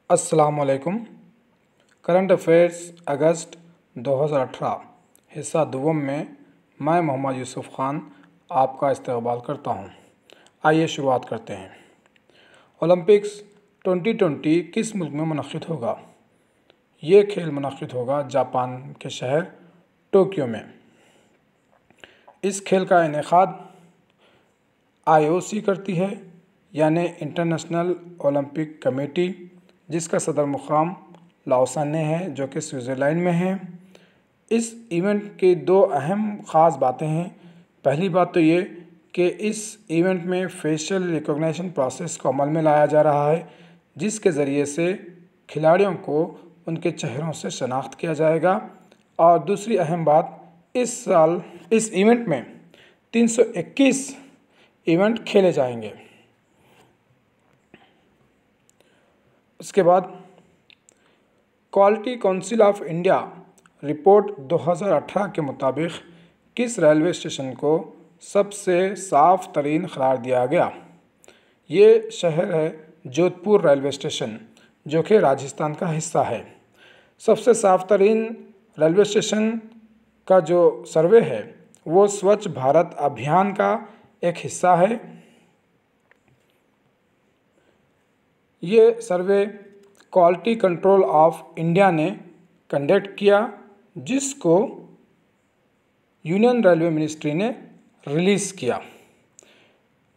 अस्सलामुअलैकुम। Current affairs अगस्त 2018 हिस्सा दुवम में मैं मोहम्मद यूसुफ ख़ान आपका इस्तकबाल करता हूं। आइए शुरुआत करते हैं। ओलंपिक्स 2020 किस मुल्क में मुनक़्क़िद होगा? ये खेल मुनक़्क़िद होगा जापान के शहर टोक्यो में। इस खेल का इनेक़ाद IOC करती है, यानी इंटरनेशनल ओलंपिक कमेटी, जिसका सदर मुक़ाम लाओसान में है, जो कि स्विट्ज़रलैंड में है। इस इवेंट की दो अहम ख़ास बातें हैं। पहली बात तो ये कि इस इवेंट में फेशियल रिकॉग्निशन प्रोसेस को अमल में लाया जा रहा है, जिसके ज़रिए से खिलाड़ियों को उनके चेहरों से शनाख्त किया जाएगा। और दूसरी अहम बात, इस साल इस इवेंट में 321 इवेंट खेले जाएंगे। उसके बाद quality council of India report 2018 के मुताबिक किस रेलवे स्टेशन को सबसे साफ़ तरीन करार दिया गया? ये शहर है जोधपुर रेलवे स्टेशन, जो कि राजस्थान का हिस्सा है। सबसे साफ़ तरीन रेलवे स्टेशन का जो सर्वे है वो स्वच्छ भारत अभियान का एक हिस्सा है। ये सर्वे क्वालिटी कंट्रोल ऑफ इंडिया ने कंडक्ट किया, जिसको यूनियन रेलवे मिनिस्ट्री ने रिलीज़ किया।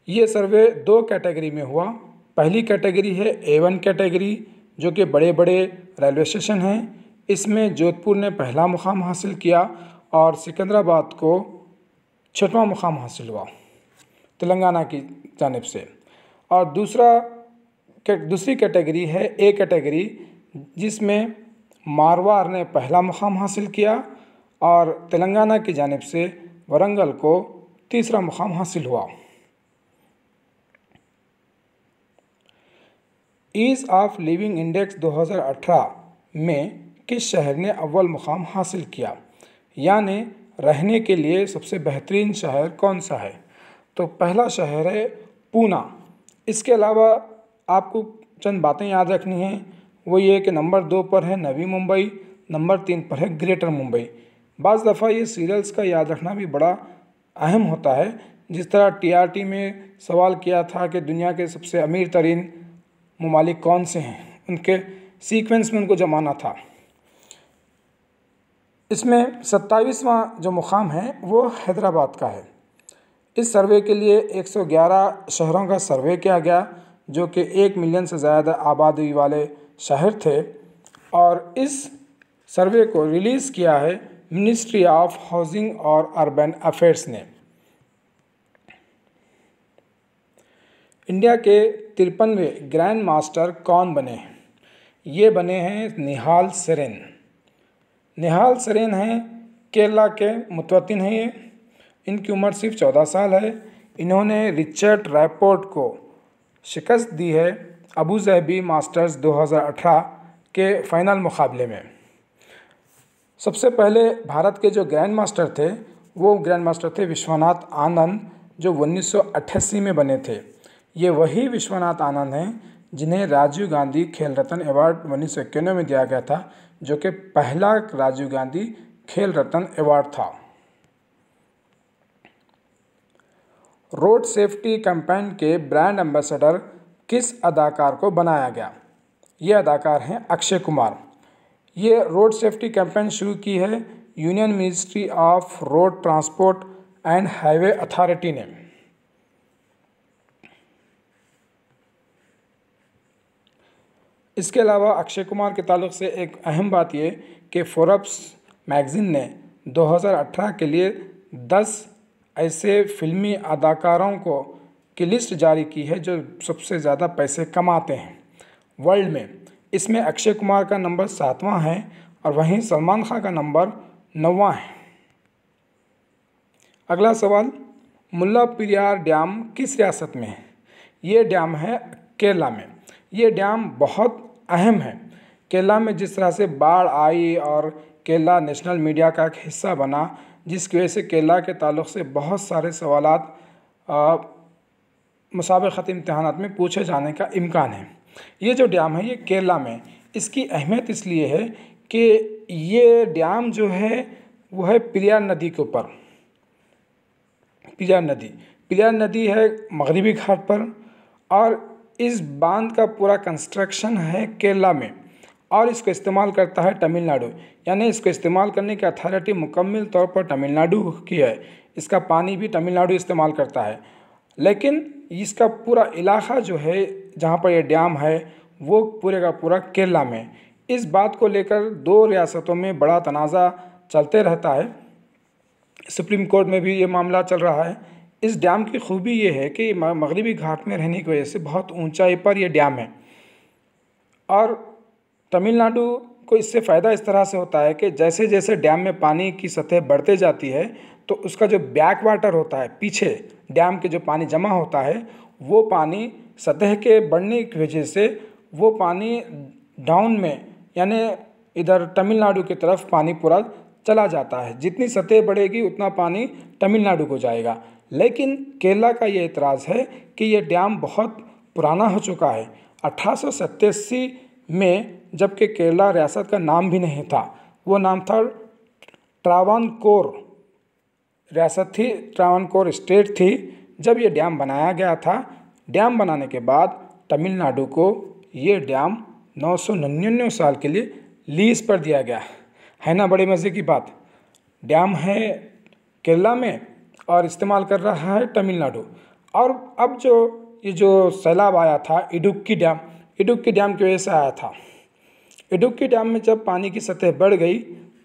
ये सर्वे दो कैटेगरी में हुआ। पहली कैटेगरी है A1 कैटेगरी, जो कि बड़े बड़े रेलवे स्टेशन हैं। इसमें जोधपुर ने पहला मुकाम हासिल किया और सिकंदराबाद को 6वां मुकाम हासिल हुआ तेलंगाना की जानिब से। और दूसरी कैटेगरी है A कैटेगरी, जिसमें मारवाड़ ने पहला मुकाम हासिल किया और तेलंगाना की जानिब से वरंगल को 3रा मुकाम हासिल हुआ। ईज़ ऑफ लिविंग इंडेक्स 2018 में किस शहर ने अव्वल मुकाम हासिल किया? यानी रहने के लिए सबसे बेहतरीन शहर कौन सा है? तो पहला शहर है पूना। इसके अलावा आपको चंद बातें याद रखनी हैं। वो ये कि नंबर 2 पर है नवी मुंबई, नंबर 3 पर है ग्रेटर मुंबई। बाज़ दफ़ा ये सीरियल्स का याद रखना भी बड़ा अहम होता है। जिस तरह TRT में सवाल किया था कि दुनिया के सबसे अमीर तरीन ममालिक कौन से हैं, उनके सीक्वेंस में उनको जमाना था। इसमें 27वां जो मुकाम है वो हैदराबाद का है। इस सर्वे के लिए 111 शहरों का सर्वे किया गया, जो कि 1 मिलियन से ज़्यादा आबादी वाले शहर थे। और इस सर्वे को रिलीज़ किया है मिनिस्ट्री ऑफ हाउसिंग और अर्बन अफेयर्स ने। इंडिया के 53वें ग्रैंड मास्टर कौन बने हैं? ये बने हैं निहाल सरीन। निहाल सरीन हैं केरला के मुतवत्तिन हैं। ये इनकी उम्र सिर्फ 14 साल है। इन्होंने रिचर्ड रैपोर्ट को शिकस्त दी है अबू धाबी मास्टर्स 2018 के फ़ाइनल मुकाबले में। सबसे पहले भारत के जो ग्रैंड मास्टर थे वो ग्रैंड मास्टर थे विश्वनाथ आनंद, जो 1988 में बने थे। ये वही विश्वनाथ आनंद हैं जिन्हें राजीव गांधी खेल रत्न अवार्ड 1991 में दिया गया था, जो कि पहला राजीव गांधी खेल रत्न अवार्ड था। रोड सेफ्टी कैंपेन के ब्रांड एम्बेसडर किस अदाकार को बनाया गया? ये अदाकार हैं अक्षय कुमार। ये रोड सेफ्टी कैंपेन शुरू की है union ministry of road transport and highway authority ने। इसके अलावा अक्षय कुमार के ताल्लुक़ से एक अहम बात ये कि फोर्ब्स मैगज़ीन ने 2018 के लिए 10 ऐसे फिल्मी अदाकारों की लिस्ट जारी की है जो सबसे ज़्यादा पैसे कमाते हैं वर्ल्ड में। इसमें अक्षय कुमार का नंबर 7वां है और वहीं सलमान खान का नंबर 9वां है। अगला सवाल, मुल्ला पेरियार डैम किस रियासत में है? ये डैम है केरला में। ये डैम बहुत अहम है। केरला में जिस तरह से बाढ़ आई और केरला नेशनल मीडिया का एक हिस्सा बना, जिसकी वजह से केरला के ताल्लुक़ से बहुत सारे सवालात मुसाबक़ती इम्तिहानात में पूछे जाने का इम्कान है। ये जो डैम है ये केरला में, इसकी अहमियत इसलिए है कि ये डैम जो है वो है पेरियार नदी के ऊपर। पेरियार नदी है मगरिबी घाट पर, और इस बांध का पूरा कंस्ट्रक्शन है केरला में, और इसको इस्तेमाल करता है तमिलनाडु। यानी इसको इस्तेमाल करने की अथॉरिटी मुकम्मल तौर पर तमिलनाडु की है। इसका पानी भी तमिलनाडु इस्तेमाल करता है, लेकिन इसका पूरा इलाका जो है जहाँ पर यह डैम है वो पूरे का पूरा केरला में। इस बात को लेकर दो रियासतों में बड़ा तनाज़ा चलते रहता है। सुप्रीम कोर्ट में भी ये मामला चल रहा है। इस डैम की खूबी ये है कि मगरिबी घाट में रहने की वजह से बहुत ऊंचाई पर यह डैम है, और तमिलनाडु को इससे फ़ायदा इस तरह से होता है कि जैसे जैसे डैम में पानी की सतह बढ़ते जाती है तो उसका जो बैक वाटर होता है, पीछे डैम के जो पानी जमा होता है, वो पानी सतह के बढ़ने की वजह से वो पानी डाउन में यानी इधर तमिलनाडु की तरफ पानी पूरा चला जाता है। जितनी सतह बढ़ेगी उतना पानी तमिलनाडु को जाएगा। लेकिन केरला का ये एतराज़ है कि ये डैम बहुत पुराना हो चुका है। 1887 में, जबकि केरला रियासत का नाम भी नहीं था, वो नाम था ट्रावनकोर रियासत थी, ट्रावनकोर स्टेट थी। जब ये डैम बनाया गया था, डैम बनाने के बाद तमिलनाडु को ये डैम 999 साल के लिए लीज पर दिया गया है ना। बड़े मज़े की बात, डैम है केरला में और इस्तेमाल कर रहा है तमिलनाडु। और अब ये जो सैलाब आया था इडुक्की डैम की वजह से आया था। इडुक्की डैम में जब पानी की सतह बढ़ गई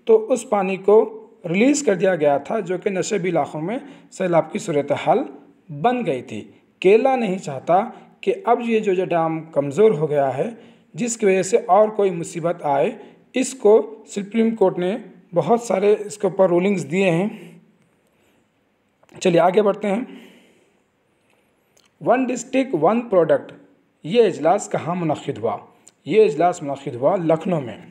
तो उस पानी को रिलीज़ कर दिया गया था, जो कि नशेबी इलाकों में सैलाब की सूरत हाल बन गई थी। केरला नहीं चाहता कि अब ये जो डैम कमज़ोर हो गया है, जिसकी वजह से और कोई मुसीबत आए। इसको सुप्रीम कोर्ट ने बहुत सारे इसके ऊपर रूलिंग्स दिए हैं। चलिए आगे बढ़ते हैं। वन डिस्ट्रिक्ट वन प्रोडक्ट, ये इजलास कहाँ मुनक़िद हुआ? ये इजलास मुनक़िद हुआ लखनऊ में,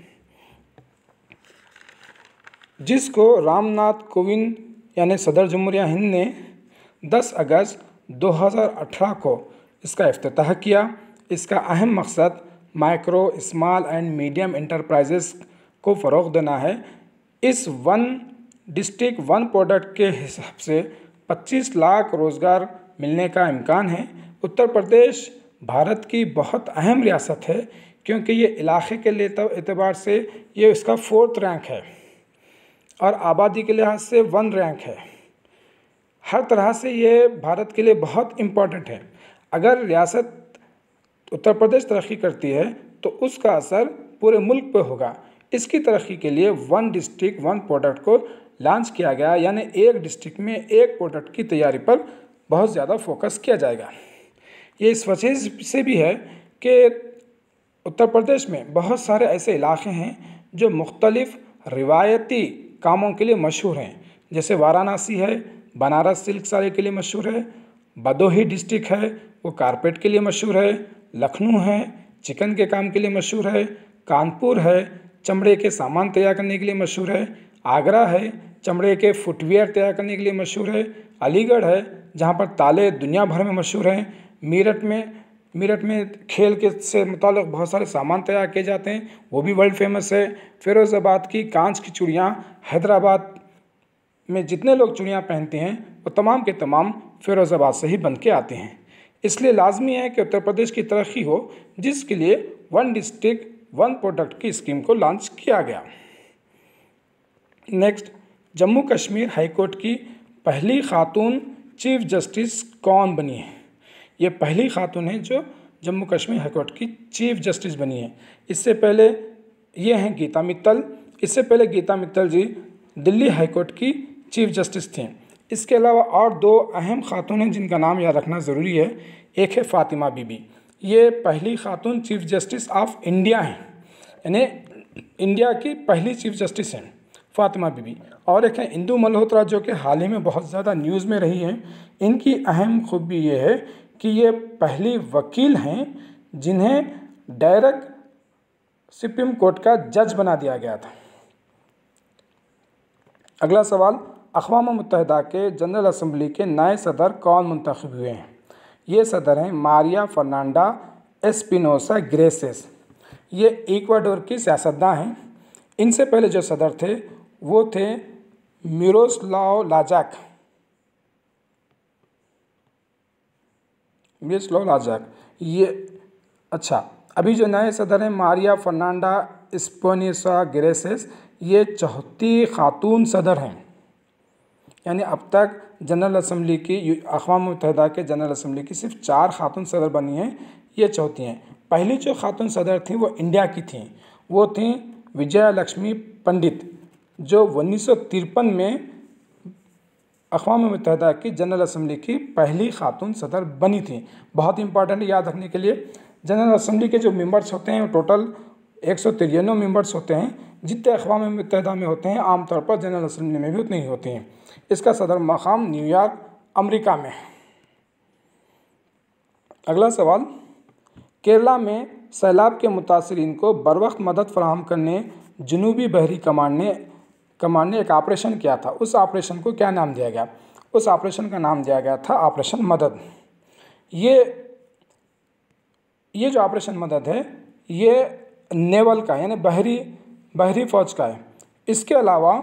जिसको रामनाथ कोविंद यानी सदर जमहूरिया हिंद ने 10 अगस्त 2018 को इसका इफ्तिताह किया। इसका अहम मकसद micro, small and medium enterprises को फ़रोग़ देना है। इस वन डिस्ट्रिक्ट वन प्रोडक्ट के हिसाब से 25 लाख रोज़गार मिलने का इम्कान है। उत्तर प्रदेश भारत की बहुत अहम रियासत है, क्योंकि ये इलाके के एतबार से ये इसका 4th रैंक है, और आबादी के लिहाज से 1 रैंक है। हर तरह से ये भारत के लिए बहुत इम्पोर्टेंट है। अगर रियासत उत्तर प्रदेश तरक्की करती है तो उसका असर पूरे मुल्क पे होगा। इसकी तरक्की के लिए वन डिस्ट्रिक्ट वन प्रोडक्ट को लॉन्च किया गया, यानी एक डिस्ट्रिक्ट में एक प्रोडक्ट की तैयारी पर बहुत ज़्यादा फोकस किया जाएगा। ये इस वजह से भी है कि उत्तर प्रदेश में बहुत सारे ऐसे इलाके हैं जो मुख्तलिफ रिवायती कामों के लिए मशहूर हैं। जैसे वाराणसी है, बनारस सिल्क साड़ी के लिए मशहूर है। भदोही डिस्ट्रिक्ट है, वो कारपेट के लिए मशहूर है। लखनऊ है, चिकन के काम के लिए मशहूर है। कानपुर है, चमड़े के सामान तैयार करने के लिए मशहूर है। आगरा है, चमड़े के फुटवियर तैयार करने के लिए मशहूर है। अलीगढ़ है, जहाँ पर ताले दुनिया भर में मशहूर हैं। मेरठ में खेल के से मुताल्लिक़ बहुत सारे सामान तैयार किए जाते हैं, वो भी वर्ल्ड फेमस है। फ़िरोज़ाबाद की कांच की चूड़ियाँ, हैदराबाद में जितने लोग चूड़ियाँ पहनते हैं वो तमाम के तमाम फ़िरोज़ाबाद से ही बन के आते हैं। इसलिए लाजमी है कि उत्तर प्रदेश की तरक्की हो, जिसके लिए वन डिस्ट्रिक्ट वन प्रोडक्ट की स्कीम को लॉन्च किया गया। Next, Jammu Kashmir high court की पहली खातून चीफ जस्टिस कौन बनी है? ये पहली खातून है जो जम्मू कश्मीर हाई कोर्ट की चीफ जस्टिस बनी है। इससे पहले ये हैं गीता मित्तल। इससे पहले गीता मित्तल जी दिल्ली हाई कोर्ट की चीफ जस्टिस थीं। इसके अलावा और 2 अहम खातून हैं जिनका नाम याद रखना ज़रूरी है। एक है फ़ातिमा बीबी, ये पहली खातून चीफ जस्टिस ऑफ इंडिया हैं, यानी इंडिया की पहली चीफ जस्टिस हैं फ़ातिमा बीबी। और एक है इंदु मल्होत्रा, जो कि हाल ही में बहुत ज़्यादा न्यूज़ में रही हैं। इनकी अहम खूबी ये है कि ये पहली वकील हैं जिन्हें डायरेक्ट सुप्रीम कोर्ट का जज बना दिया गया था। अगला सवाल, अक़वाम मुत्तहिदा के जनरल असम्बली के नए सदर कौन मुंतखब हुए हैं? ये सदर हैं मारिया फर्नांडा एस्पिनोसा ग्रेसेस। ये इक्वाडोर की सियासतदान हैं। इनसे पहले जो सदर थे वो थे मिरोस्लाव लाजाक। ये अच्छा, अभी जो नए सदर हैं मारिया फर्नांडा एस्पिनोसा ग्रेसेस, ये चौथी खातून सदर हैं। यानी अब तक जनरल असम्बली की, अक़वाम मुत्तहिदा के जनरल असम्बली की सिर्फ 4 खातून सदर बनी हैं, ये चौथी हैं। पहली जो खातून सदर थीं वो इंडिया की थीं, वो थीं विजया लक्ष्मी पंडित, जो 1953 में अक़वाम मुत्तहिदा की जनरल असम्बली की पहली खातून सदर बनी थी। बहुत इंपॉर्टेंट याद रखने के लिए, जनरल असम्बली के जो मेंबर्स होते हैं टोटल 193 मेंबर्स होते हैं। जितने अक़वाम मुत्तहिदा में होते हैं आमतौर पर जनरल असम्बली में भी उतने ही होते हैं। इसका सदर मकाम न्यूयॉर्क अमेरिका में। अगला सवाल, केरला में सैलाब के मुतासरीन को बरवक्त मदद फराहम करने जनूबी बहरी कमान ने एक ऑपरेशन किया था। उस ऑपरेशन को क्या नाम दिया गया? उस ऑपरेशन का नाम दिया गया था ऑपरेशन मदद। ये जो ऑपरेशन मदद है ये नेवल का यानी बहरी फौज का है। इसके अलावा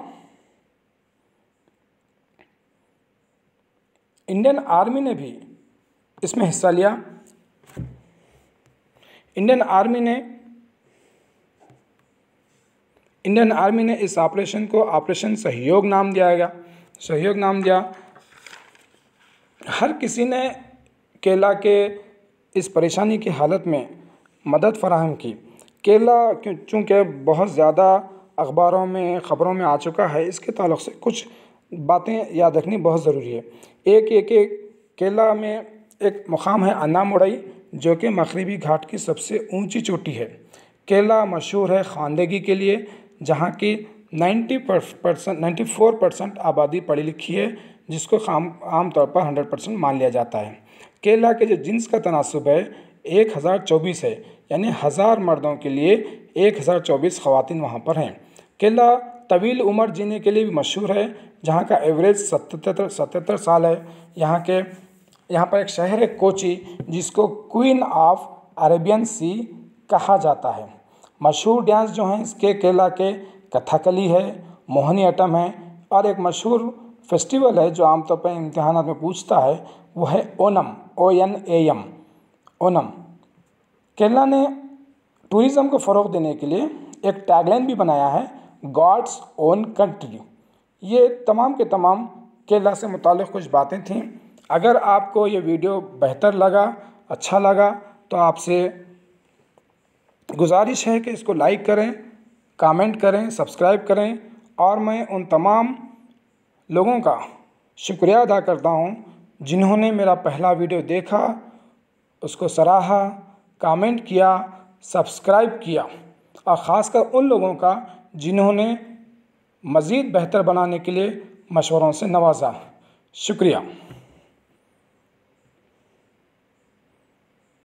इंडियन आर्मी ने भी इसमें हिस्सा लिया। इंडियन आर्मी ने इस ऑपरेशन को ऑपरेशन सहयोग नाम दिया। हर किसी ने केरला के इस परेशानी की हालत में मदद फराहम की। केरला चूँकि बहुत ज़्यादा अखबारों में ख़बरों में आ चुका है, इसके ताल्लुक़ से कुछ बातें याद रखनी बहुत ज़रूरी है। एक केरला में एक मुकाम है अन्नामुडई, जो कि मगरबी घाट की सबसे ऊंची चोटी है। केरला मशहूर है खानदगी के लिए, जहाँ की 94% आबादी पढ़ी लिखी है, जिसको आमतौर पर 100% मान लिया जाता है। केरला के जो जिन्स का तनासुब है 1024 है, यानी 1000 मर्दों के लिए 1024 ख़वातीन वहाँ पर हैं। केरला तवील उम्र जीने के लिए भी मशहूर है, जहाँ का एवरेज 77 साल है। यहाँ पर एक शहर है कोची, जिसको क्वीन ऑफ अरेबियन सी कहा जाता है। मशहूर डांस जो हैं इसके केरला के कथकली है, मोहिनीअट्टम है, और एक मशहूर फेस्टिवल है जो आमतौर पर इम्तिहानात में पूछता है, वो है ओनम, ONAM, ओनम। केरला ने टूरिज़्म को फ़रोग़ देने के लिए एक टैगलाइन भी बनाया है, गॉड्स ओन कंट्री। ये तमाम के तमाम केरला से मुताल्लिक़ कुछ बातें थीं। अगर आपको ये वीडियो बेहतर लगा, अच्छा लगा, तो आपसे गुजारिश है कि इसको लाइक करें, कमेंट करें, सब्सक्राइब करें। और मैं उन तमाम लोगों का शुक्रिया अदा करता हूँ जिन्होंने मेरा पहला वीडियो देखा, उसको सराहा, कमेंट किया, सब्सक्राइब किया, और ख़ासकर उन लोगों का जिन्होंने मज़ीद बेहतर बनाने के लिए मशवरों से नवाजा। शुक्रिया।